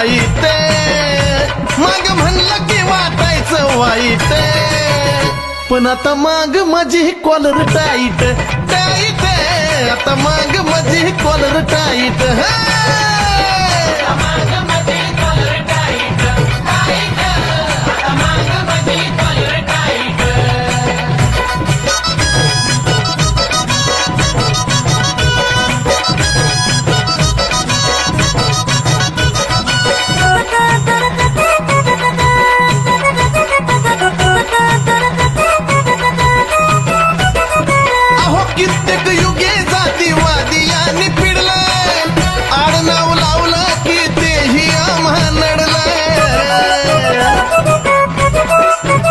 वाईट, माग म्हणलं की वाटायचं वाईट, पण आता माग माझी कॉलर टाईट टाईट, आता माग माझी कॉलर टाईट. माग मध्ये